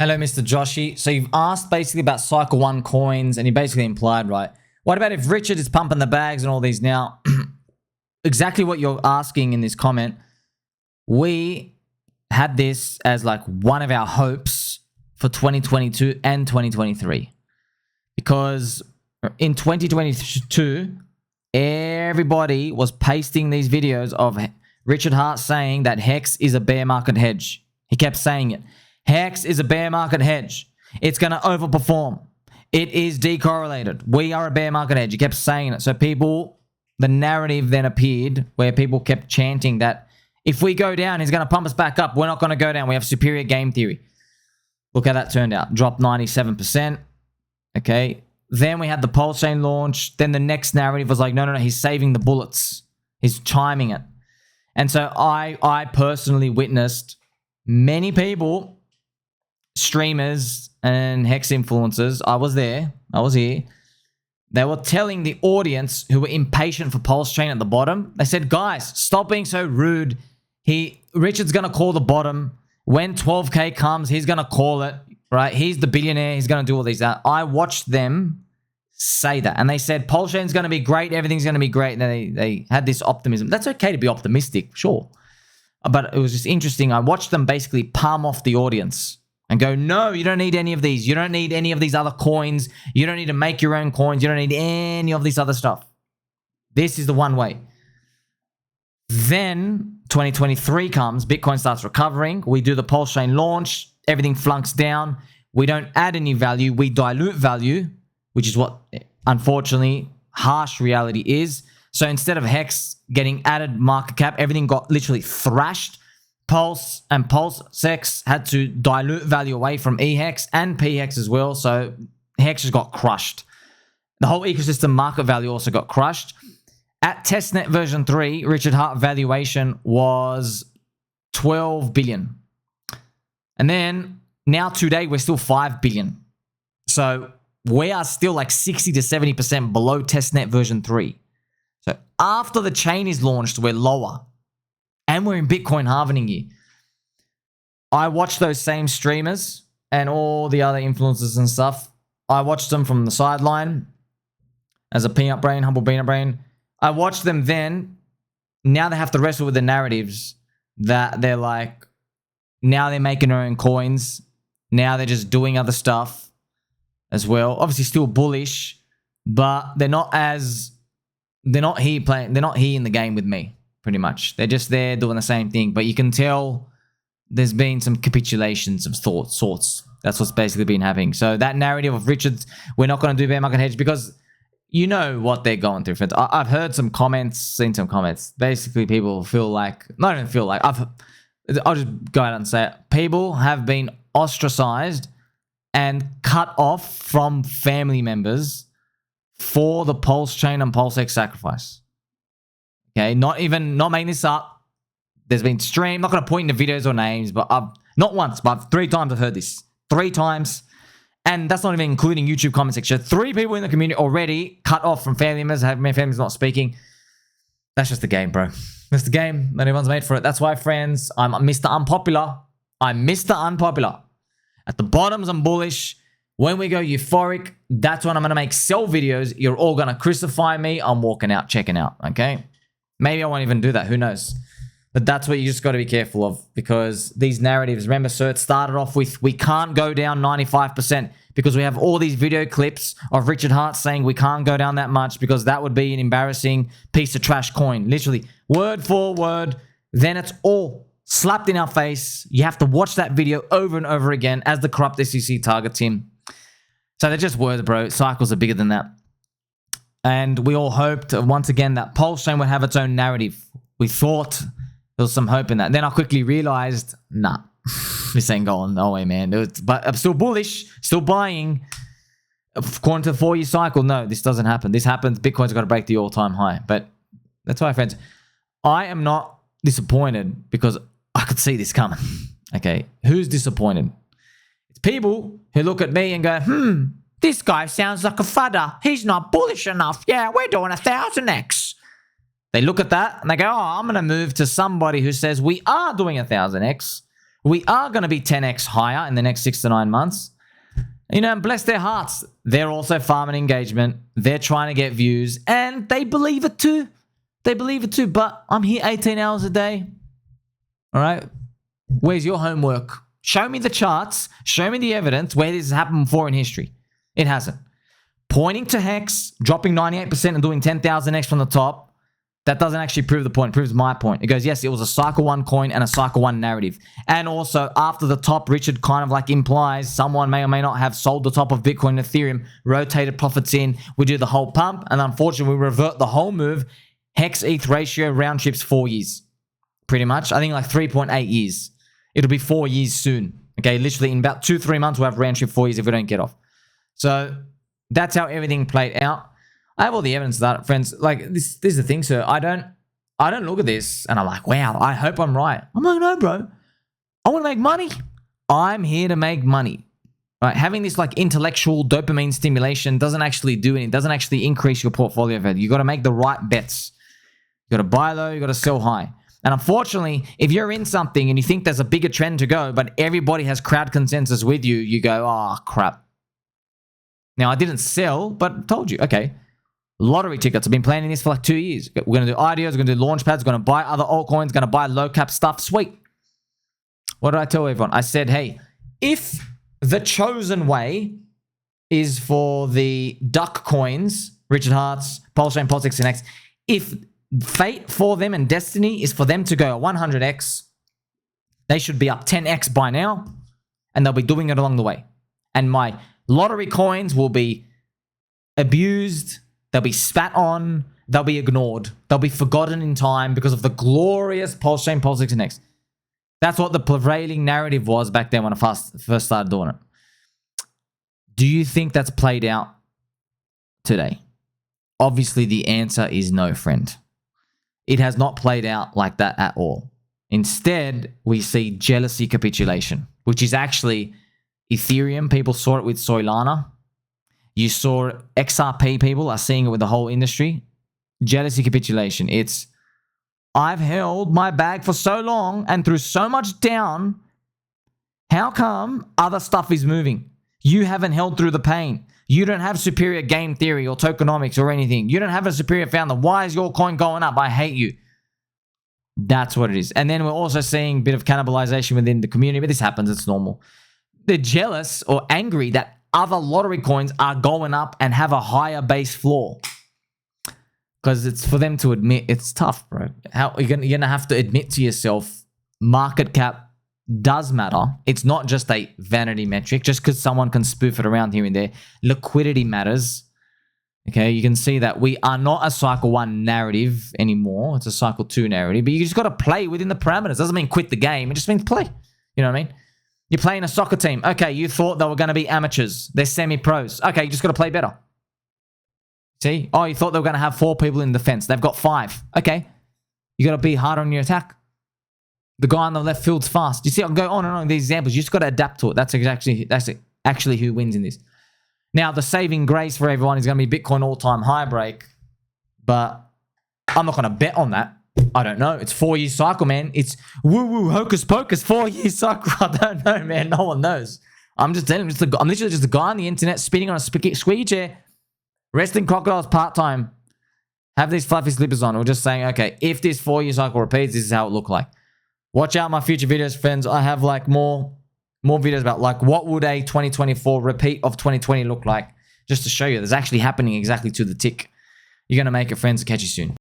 Hello, Mr. Joshy. So you've asked basically about Cycle 1 coins, and you basically implied, right? What about if Richard is pumping the bags and all these now? Exactly what you're asking in this comment. We had this as like one of our hopes for 2022 and 2023. Because in 2022, everybody was pasting these videos of Richard Hart saying that Hex is a bear market hedge. He kept saying it. Hex is a bear market hedge. It's going to overperform. It is decorrelated. We are a bear market hedge. He kept saying it. So people, the narrative then appeared where people kept chanting that if we go down, he's going to pump us back up. We're not going to go down. We have superior game theory. Look how that turned out. Dropped 97%. Okay. Then we had the PulseChain launch. Then the next narrative was like, no, he's saving the bullets. He's chiming it. And so I personally witnessed many people, streamers and Hex influencers, I was there, I was here, they were telling the audience who were impatient for PulseChain at the bottom, they said, guys, stop being so rude. Richard's going to call the bottom. When 12K comes, he's going to call it, right? He's the billionaire. He's going to do all these. I watched them say that. And they said, PulseChain's going to be great. Everything's going to be great. And they had this optimism. That's okay to be optimistic, sure. But it was just interesting. I watched them basically palm off the audience and go, no, you don't need any of these. You don't need any of these other coins. You don't need to make your own coins. You don't need any of this other stuff. This is the one way. Then 2023 comes. Bitcoin starts recovering. We do the PulseChain launch. Everything flunks down. We don't add any value. We dilute value, which is what, unfortunately, harsh reality is. So instead of Hex getting added market cap, everything got literally thrashed. Pulse and PulseX had to dilute value away from eHex and PHEX as well. So Hex just got crushed. The whole ecosystem market value also got crushed. At testnet version 3, Richard Hart valuation was 12 billion. And then now today we're still 5 billion. So we are still like 60 to 70% below testnet version 3. So after the chain is launched, we're lower. And we're in Bitcoin halvening year. I watched those same streamers and all the other influencers and stuff. I watched them from the sideline as a peanut brain, humble peanut brain. I watched them then. Now they have to wrestle with the narratives that they're like, now they're making their own coins. Now they're just doing other stuff as well. Obviously still bullish, but they're not here in the game with me. Pretty much. They're just there doing the same thing. But you can tell there's been some capitulations of sorts. That's what's basically been happening. So that narrative of Richard, we're not going to do bear market hedge because you know what they're going through. I've heard some comments, seen some comments. Basically, people feel like, not even feel like, I'll just go out and say it. People have been ostracized and cut off from family members for the PulseChain and PulseX sacrifice. Okay, not making this up. There's been stream. Not going to point into videos or names, but not once, but 3 times I've heard this. 3 times. And that's not even including YouTube comment section. 3 people in the community already cut off from family members, have my family's not speaking. That's just the game, bro. That's the game. Not everyone's made for it. That's why, friends, I'm Mr. Unpopular. I'm Mr. Unpopular. At the bottoms, I'm bullish. When we go euphoric, that's when I'm going to make sell videos. You're all going to crucify me. I'm walking out, checking out, okay? Maybe I won't even do that. Who knows? But that's what you just got to be careful of because these narratives, remember, sir, it started off with we can't go down 95% because we have all these video clips of Richard Hart saying we can't go down that much because that would be an embarrassing piece of trash coin. Literally, word for word. Then it's all slapped in our face. You have to watch that video over and over again as the corrupt SEC targets him. So they're just words, bro. Cycles are bigger than that. And we all hoped, once again, that PulseChain would have its own narrative. We thought there was some hope in that. Then I quickly realized, nah, this ain't going no way, man. But I'm still bullish, still buying. According to the 4-year cycle, no, this doesn't happen. This happens. Bitcoin's got to break the all-time high. But that's why, friends, I am not disappointed because I could see this coming. Okay, who's disappointed? It's people who look at me and go, this guy sounds like a fudder. He's not bullish enough. Yeah, we're doing 1000x. They look at that and they go, oh, I'm going to move to somebody who says we are doing 1000x. We are going to be 10x higher in the next 6 to 9 months. You know, and bless their hearts. They're also farming engagement. They're trying to get views. And they believe it too. They believe it too. But I'm here 18 hours a day. All right? Where's your homework? Show me the charts. Show me the evidence where this has happened before in history. It hasn't. Pointing to Hex, dropping 98% and doing 10,000x from the top. That doesn't actually prove the point. It proves my point. It goes, yes, it was a cycle 1 coin and a cycle 1 narrative. And also, after the top, Richard kind of like implies someone may or may not have sold the top of Bitcoin and Ethereum, rotated profits in. We do the whole pump, and unfortunately, we revert the whole move. Hex ETH ratio round trips 4 years. Pretty much. I think like 3.8 years. It'll be 4 years soon. Okay, literally in about 2-3 months, we'll have round trip 4 years if we don't get off. So that's how everything played out. I have all the evidence of that, friends. Like, this is the thing, sir. I don't look at this and I'm like, wow, I hope I'm right. I'm like, no, bro. I want to make money. I'm here to make money. Right? Having this like intellectual dopamine stimulation doesn't actually do anything. It doesn't actually increase your portfolio value. You got to make the right bets. You got to buy low. You got to sell high. And unfortunately, if you're in something and you think there's a bigger trend to go, but everybody has crowd consensus with you, you go, oh, crap. Now, I didn't sell, but told you, okay. Lottery tickets. I've been planning this for like 2 years. We're going to do IDOs. We're going to do launch pads. We're going to buy other altcoins. Going to buy low cap stuff. Sweet. What did I tell everyone? I said, hey, if the chosen way is for the duck coins, Richard Hart's, PulseChain, PulseX, if fate for them and destiny is for them to go 100x, they should be up 10x by now, and they'll be doing it along the way. And my lottery coins will be abused. They'll be spat on. They'll be ignored. They'll be forgotten in time because of the glorious PulseChain, PulseX. That's what the prevailing narrative was back then when I first started doing it. Do you think that's played out today? Obviously, the answer is no, friend. It has not played out like that at all. Instead, we see jealousy capitulation, which is actually Ethereum. People saw it with Solana. You saw XRP people are seeing it with the whole industry. Jealousy capitulation. It's, I've held my bag for so long and through so much down. How come other stuff is moving? You haven't held through the pain. You don't have superior game theory or tokenomics or anything. You don't have a superior founder. Why is your coin going up? I hate you. That's what it is. And then we're also seeing a bit of cannibalization within the community, but this happens. It's normal. They're jealous or angry that other lottery coins are going up and have a higher base floor. Because it's for them to admit, it's tough, bro. You're gonna have to admit to yourself, market cap does matter. It's not just a vanity metric, just because someone can spoof it around here and there. Liquidity matters. Okay, you can see that we are not a cycle 1 narrative anymore. It's a cycle 2 narrative, but you just got to play within the parameters. Doesn't mean quit the game. It just means play. You know what I mean? You're playing a soccer team. Okay, you thought they were going to be amateurs. They're semi-pros. Okay, you just got to play better. See? Oh, you thought they were going to have 4 people in defense. They've got 5. Okay. You got to be harder on your attack. The guy on the left field's fast. You see, I'll go on and on with these examples. You just got to adapt to it. That's actually who wins in this. Now, the saving grace for everyone is going to be Bitcoin all-time high break. But I'm not going to bet on that. I don't know. It's 4-year cycle, man. It's woo-woo, hocus-pocus, 4-year cycle. I don't know, man. No one knows. I'm just telling you, I'm literally just a guy on the internet spinning on a squeaky chair, wrestling crocodiles part-time, have these fluffy slippers on. We're just saying, okay, if this 4-year cycle repeats, this is how it look like. Watch out my future videos, friends. I have like more videos about like what would a 2024 repeat of 2020 look like, just to show you there's actually happening exactly to the tick. You're going to make it, friends. I'll catch you soon.